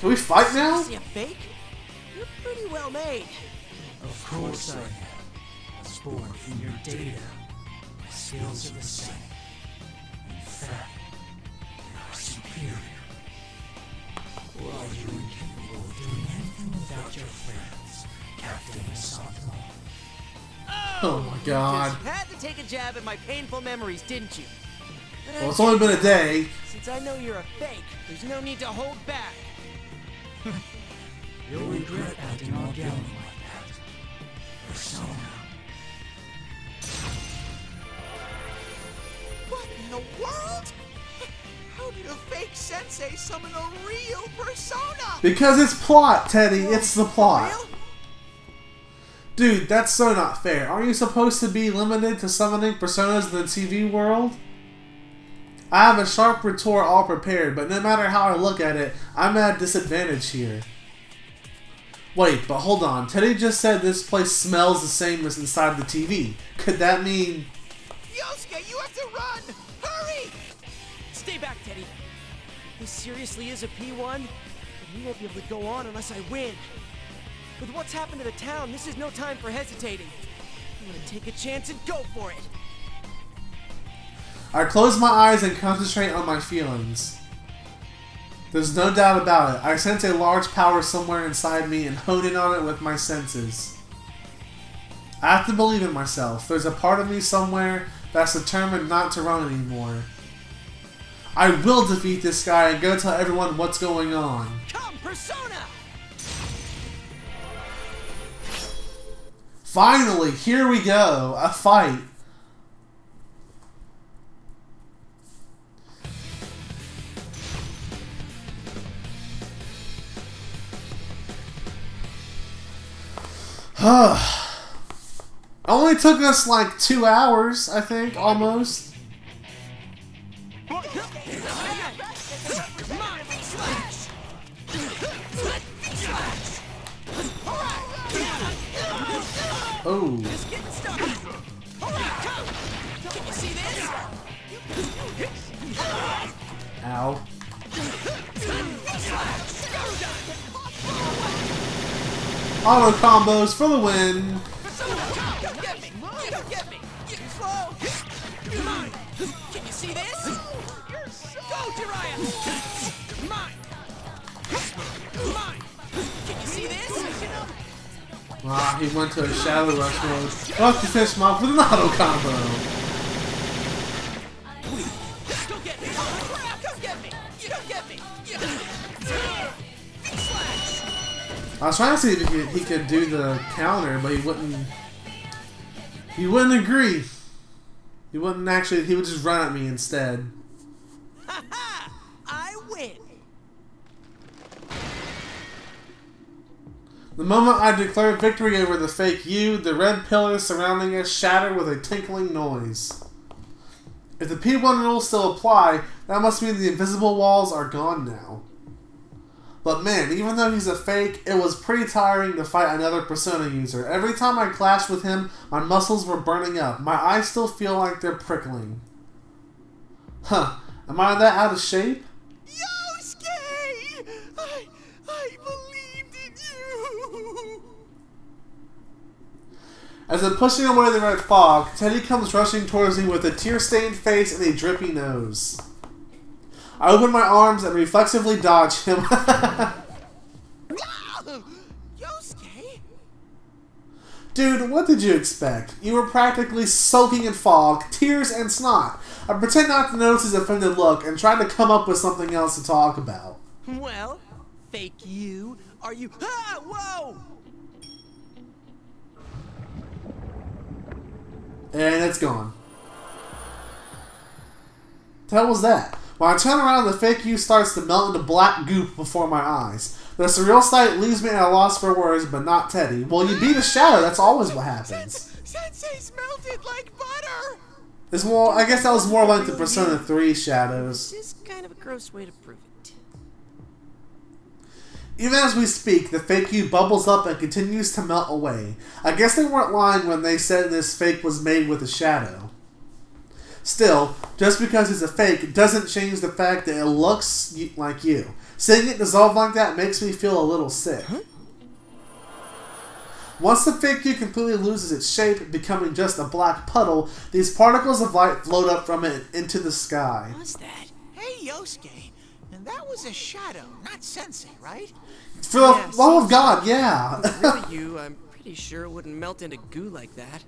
Can we fight now? Is he a fake? You're pretty well made. Of course I am. Was born from your data. My skills are the same. In fact, they are superior. Or are you incapable of doing anything without your friends, Captain Assato? Oh my god. Just had to take a jab at my painful memories, didn't you? But Well, it's only been a day. since I know you're a fake, there's no need to hold back. You'll regret acting all gallant like that. Persona. What in the world? How did a fake sensei summon a real persona? Because it's plot, Teddy. It's the plot. Real? Dude, that's so not fair. Aren't you supposed to be limited to summoning personas in the TV world? I have a sharp retort all prepared, but no matter how I look at it, I'm at a disadvantage here. Wait, but hold on. Teddy just said this place smells the same as inside the TV. Could that mean... Yosuke, you have to run! Hurry! Stay back, Teddy. This seriously is a P1, and we won't be able to go on unless I win. With what's happened to the town, this is no time for hesitating. I'm gonna take a chance and go for it. I close my eyes and concentrate on my feelings. There's no doubt about it. I sense a large power somewhere inside me and hone in on it with my senses. I have to believe in myself. There's a part of me somewhere that's determined not to run anymore. I will defeat this guy and go tell everyone what's going on. Come, Persona! Finally, here we go. A fight. Only took us like 2 hours, I think, almost. Oh. Just getting started. Alright, come! Can you see this? Ow. Auto combos for the win. Don't get me! You don't get me! You're too slow! Come on! Can you see this? Go, Jiraiya! Mine! Mine! Can you see this? Ah, he went to a Shadow Rush mode. Off to finish him off with an auto combo. Don't get me! Don't get me! You don't get me! You don't... I was trying to see if he could do the counter, but he wouldn't. He wouldn't agree. He wouldn't actually. He would just run at me instead. Ha ha! I win! The moment I declare victory over the fake you, the red pillars surrounding us shatter with a tinkling noise. If the P1 rules still apply, that must mean the invisible walls are gone now. But man, even though he's a fake, it was pretty tiring to fight another Persona user. Every time I clashed with him, my muscles were burning up. My eyes still feel like they're prickling. Huh, am I that out of shape? Yosuke! I believed in you! As I'm pushing away the red fog, Teddy comes rushing towards me with a tear-stained face and a drippy nose. I open my arms and reflexively dodge him. Yosuke? Dude, what did you expect? You were practically soaking in fog, tears, and snot. I pretend not to notice his offended look and try to come up with something else to talk about. Well, fake you. Are you... Ah! Whoa! And it's gone. The hell was that? When I turn around, the fake you starts to melt into black goop before my eyes. The surreal sight leaves me at a loss for words, but not Teddy. Well, you beat a shadow, that's always what happens. Sensei's melted like butter! It's more, I guess that was more like the Persona 3 shadows. This is kind of a gross way to prove it. Even as we speak, the fake you bubbles up and continues to melt away. I guess they weren't lying when they said this fake was made with a shadow. Still, just because it's a fake doesn't change the fact that it looks like you. Seeing it dissolve like that makes me feel a little sick. Huh? Once the fake you completely loses its shape, becoming just a black puddle, these particles of light float up from it into the sky. What's that? Hey, Yosuke. And that was a shadow, not Sensei, right? For the love of God, yeah. If it were you, I'm pretty sure it wouldn't melt into goo like that.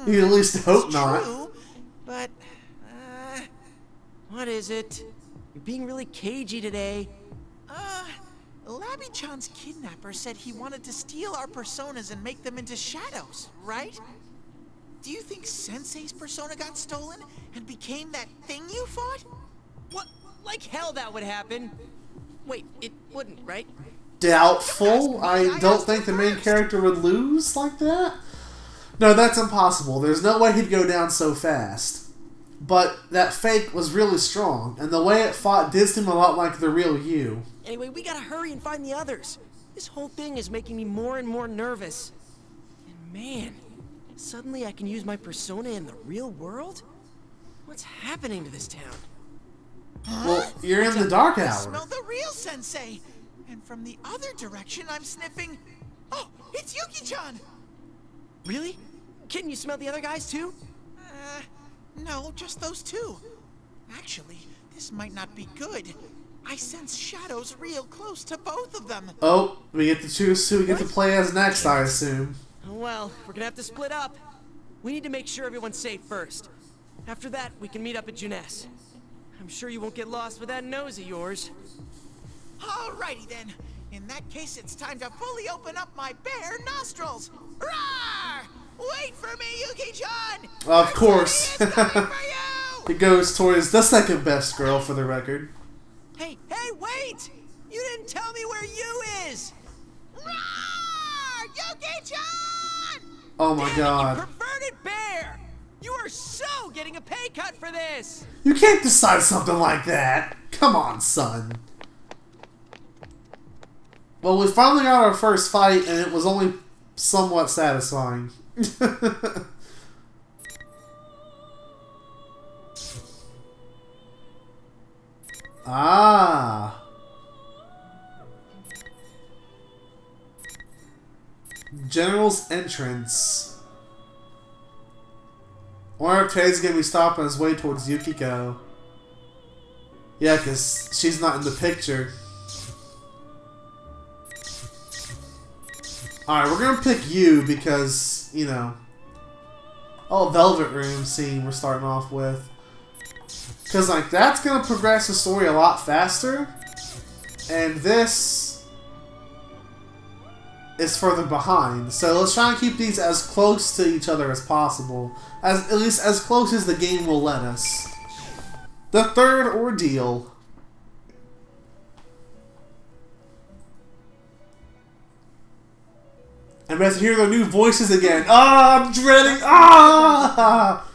You at least hope It's not. true, but, What is it? You're being really cagey today. Labby-chan's kidnapper said he wanted to steal our personas and make them into shadows, right? Do you think Sensei's persona got stolen and became that thing you fought? What? Like hell that would happen. Wait, it wouldn't, right? Doubtful. I don't think the main character would lose like that. No, that's impossible. There's no way he'd go down so fast. But that fake was really strong, and the way it fought did seem a lot like the real you. Anyway, we gotta hurry and find the others. This whole thing is making me more and more nervous. And man, suddenly I can use my persona in the real world? What's happening to this town? Well, you're in the dark I hour. smell the real Sensei. And from the other direction, I'm sniffing... Oh, it's Yuki-chan! Really? Can you smell the other guys too? No, just those two. Actually, this might not be good. I sense shadows real close to both of them. Oh, we get to choose who we get to play as next, I assume. Oh, well, we're gonna have to split up. We need to make sure everyone's safe first. After that, we can meet up at Jeunesse. I'm sure you won't get lost with that nose of yours. Alrighty then. In that case, it's time to fully open up my bare nostrils. Roar! Wait for me, Yuki-chan! Of course. It's coming for you! It goes towards the second best girl for the record. Hey, wait! You didn't tell me where you is! Roar! Yuki-chan! Oh my Damn it, god. you perverted bear! You are so getting a pay cut for this! You can't decide something like that. Come on, son. Well, we finally got our first fight, and it was only somewhat satisfying. Ah. General's entrance. I wonder if Tei's gonna be stopping his way towards Yukiko. Yeah, because she's not in the picture. Alright, we're gonna pick you because, you know... Oh, Velvet Room scene we're starting off with. Because, like, that's gonna progress the story a lot faster. And this... is further behind. So let's try and keep these as close to each other as possible. At least as close as the game will let us. The third ordeal. I'm about to hear their new voices again. Ah, I'm dreading. Ah!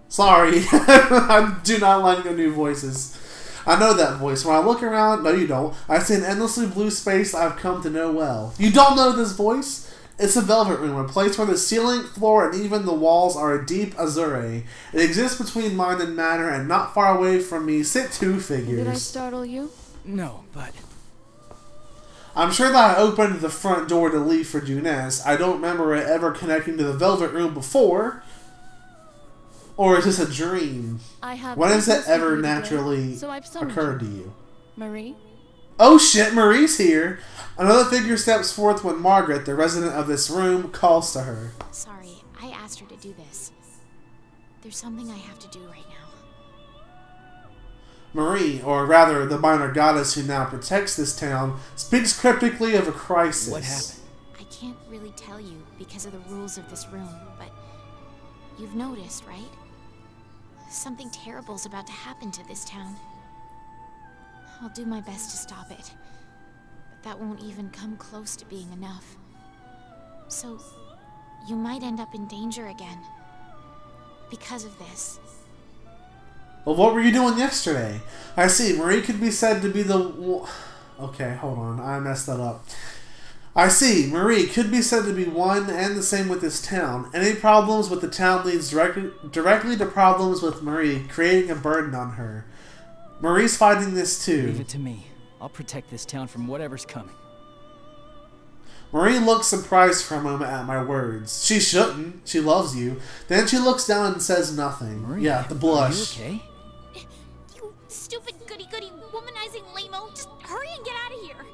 Sorry. I do not like the new voices. I know that voice. When I look around, no you don't, I see an endlessly blue space I've come to know well. You don't know this voice? It's a Velvet Room, a place where the ceiling, floor, and even the walls are a deep azure. It exists between mind and matter, and not far away from me sit two figures. Did I startle you? No, but... I'm sure that I opened the front door to leave for Jeunesse. I don't remember it ever connecting to the Velvet Room before. Or is this a dream? When has that ever naturally occurred to you? Marie? Oh shit, Marie's here! Another figure steps forth when Margaret, the resident of this room, calls to her. Sorry, I asked her to do this. There's something I have to do right now. Marie, or rather the minor goddess who now protects this town, speaks cryptically of a crisis. What happened? I can't really tell you because of the rules of this room, but you've noticed, right? Something terrible's about to happen to this town. I'll do my best to stop it, but that won't even come close to being enough. So, you might end up in danger again. Because of this. Well, what were you doing yesterday? I see, Marie could be said to be the... Okay, hold on, I messed that up. I see. Marie could be said to be one and the same with this town. Any problems with the town leads directly to problems with Marie, creating a burden on her. Marie's fighting this too. Leave it to me. I'll protect this town from whatever's coming. Marie looks surprised for a moment at my words. She shouldn't. She loves you. Then she looks down and says nothing. Marie, yeah, the blush. Are you okay? You stupid goody-goody womanizing lame-o. Just hurry and get out of here.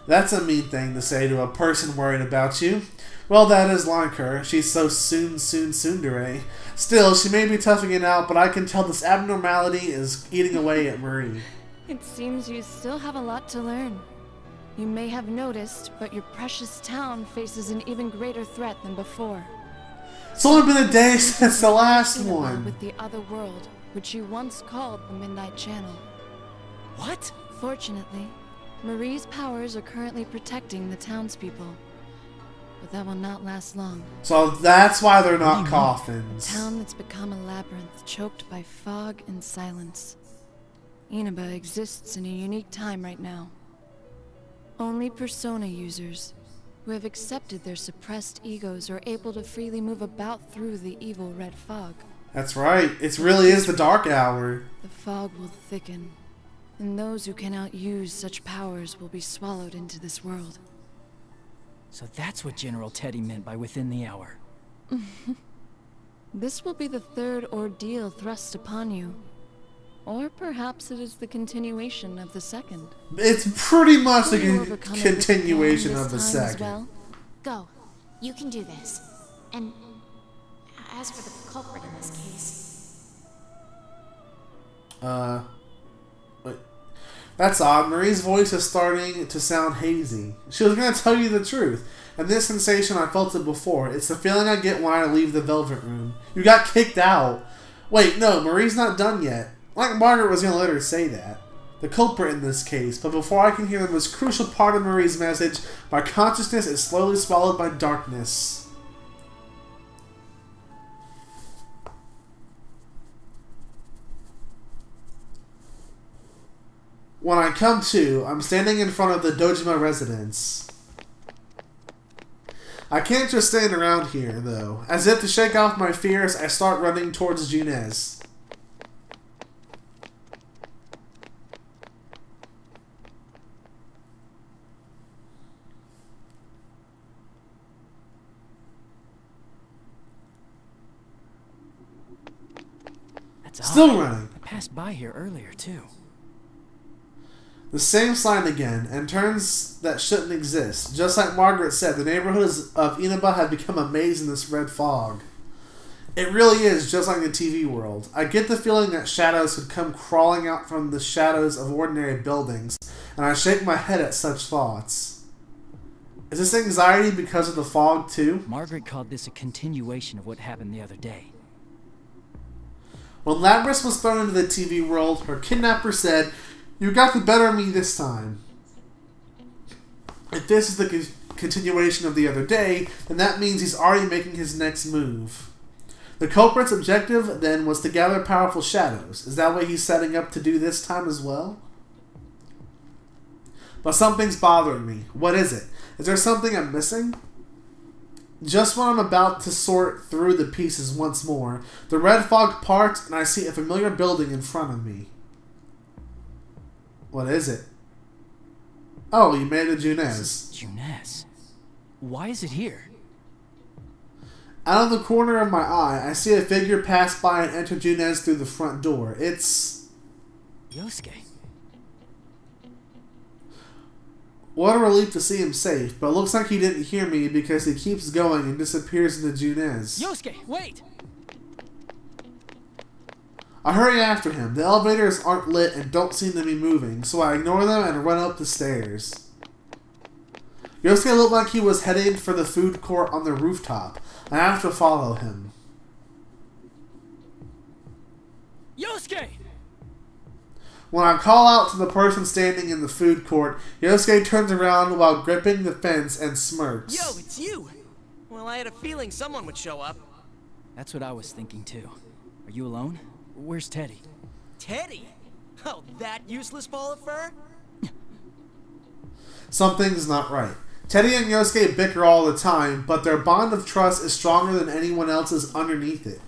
That's a mean thing to say to a person worried about you. Well, that is like her. She's so tsundere. Still, she may be toughing it out, but I can tell this abnormality is eating away at Marie. It seems you still have a lot to learn. You may have noticed, but your precious town faces an even greater threat than before. It's only been a day since the last Cinema one. With the other world, which you once called the Midnight Channel. What? Fortunately, Marie's powers are currently protecting the townspeople. But that will not last long. So that's why they're not coffins. A town that's become a labyrinth choked by fog and silence. Inaba exists in a unique time right now. Only persona users who have accepted their suppressed egos are able to freely move about through the evil red fog. That's right. It really is the dark hour. The fog will thicken, and those who cannot use such powers will be swallowed into this world. So that's what General Teddy meant by within the hour. This will be the third ordeal thrust upon you. Or perhaps it is the continuation of the second. It's pretty much the Will you overcome it with continuation this of the time as second. well? Go. You can do this. And as for the culprit in this case... Wait. That's odd. Marie's voice is starting to sound hazy. She was going to tell you the truth. And this sensation, I felt it before. It's the feeling I get when I leave the Velvet Room. You got kicked out. Wait, no, Marie's not done yet. Like Margaret was going to let her say that. The culprit in this case. But before I can hear the most crucial part of Marie's message, my consciousness is slowly swallowed by darkness. When I come to, I'm standing in front of the Dojima residence. I can't just stand around here, though. As if to shake off my fears, I start running towards jeunesse. That's Still odd. running. I passed by here earlier, too. The same sign again, and turns that shouldn't exist. Just like Margaret said, the neighborhoods of Inaba have become a maze in this red fog. It really is just like the TV world. I get the feeling that shadows could come crawling out from the shadows of ordinary buildings, and I shake my head at such thoughts. Is this anxiety because of the fog, too? Margaret called this a continuation of what happened the other day. When Labrys was thrown into the TV world, her kidnapper said, "You got the better of me this time." If this is the continuation of the other day, then that means he's already making his next move. The culprit's objective, then, was to gather powerful shadows. Is that what he's setting up to do this time as well? But something's bothering me. What is it? Is there something I'm missing? Just when I'm about to sort through the pieces once more, the red fog parts and I see a familiar building in front of me. What is it? Oh, you made a jeunesse. Jeunesse? Why is it here? Out of the corner of my eye, I see a figure pass by and enter jeunesse through the front door. It's... Yosuke. What a relief to see him safe, but it looks like he didn't hear me because he keeps going and disappears into jeunesse. Yosuke, wait! I hurry after him. The elevators aren't lit and don't seem to be moving, so I ignore them and run up the stairs. Yosuke looked like he was headed for the food court on the rooftop. I have to follow him. Yosuke! When I call out to the person standing in the food court, Yosuke turns around while gripping the fence and smirks. Yo, it's you! Well, I had a feeling someone would show up. That's what I was thinking too. Are you alone? Where's Teddy? Teddy? Oh, that useless ball of fur? Something's not right. Teddy and Yosuke bicker all the time, but their bond of trust is stronger than anyone else's underneath it.